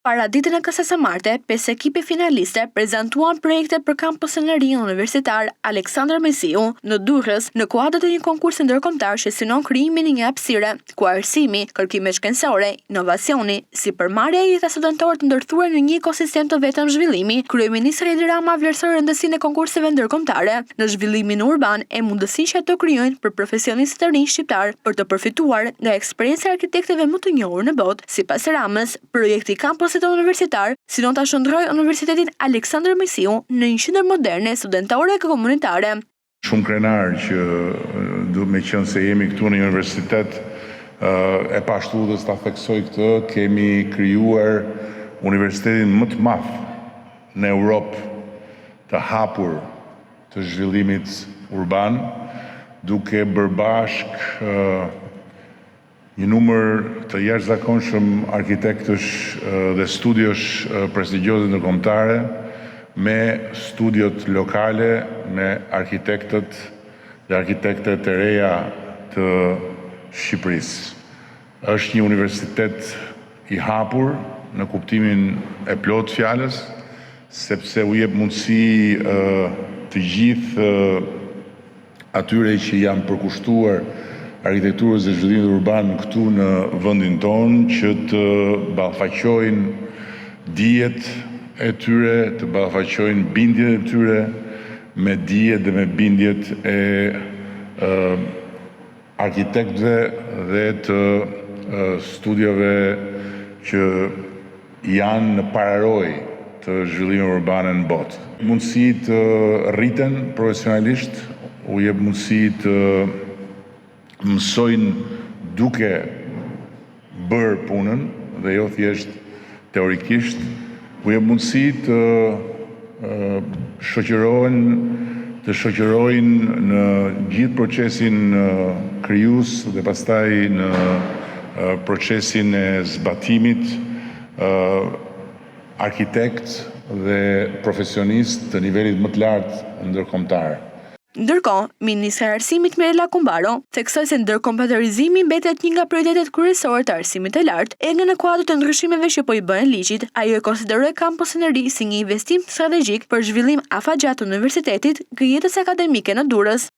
Para ditën e kësaj së marte, 5 ekipe finaliste prezantuan projekte për kampusin e ri universitar Aleksandër Mesiu në Durrës në kuadër të një konkursi ndërkombëtar që synon krijimin e një hapësire ku arsimi, kërkimet shkencore, inovacioni, sipërmarrja e jetës studentore të ndërthuar në një ekosistem të vetëm zhvillimi, kryeministri Edi Rama vlerësoi rëndësinë e konkurseve ndërkombëtare në zhvillimin urban e mundësinë që ato krijojnë për profesionistë të rinj shqiptar për të përfituar nga eksperjenca e arkitektëve më të njohur në botë. Sipas Ramës, projekti kampusit universitar synon ta shndrojë Universitetin Aleksandër Mesiu në një qendër moderne studentore e komunitare. Shumë krenar që duhet me qenë se jemi këtu në universitet e pashtudhës ta theksoj këtë, kemi krijuar universitetin më të madh në Europë të hapur të zhvillimit urban, duke bërë bashk një numër të jashtëzakonshëm arkitektësh dhe studiosh prestigjioze ndërkombëtare me studiot lokale, me arkitektet dhe arkitektet e reja të Shqipërisë. Është një universitet i hapur në kuptimin e plot fjalës, sepse u jep mundësi të gjithë atyre që janë përkushtuar arkitekturës dhe zhvillimit urban këtu në vendin tonë që të ballafaqojnë dijet e tyre, të ballafaqojnë bindjet e tyre me dijet dhe me bindjet e arkitektëve dhe të studiove që janë në pararoj të zhvillimit urban në botë. Mundësi të rriten profesionalisht, u jep mundësi të mësojnë duke bërë punën dhe jo thjesht teorikisht, u jep mundësi të shoqërojnë në gjithë procesin krijues dhe pastaj në procesin e zbatimit arkitekt dhe profesionist të nivelit më të lartë ndërkombëtar. Ndërkohë, Ministra e Arsimit Mirela Kumbaro theksoi se ndërkombëtarizimi mbetet një nga prioritetet kryesore të arsimit të lartë, edhe në kuadër të ndryshimeve që po i bëhen ligjit. Ajo e konsideroi kampusin e ri si një investim strategjik për zhvillim afatgjat të universitetit, jetës akademike në Durrës.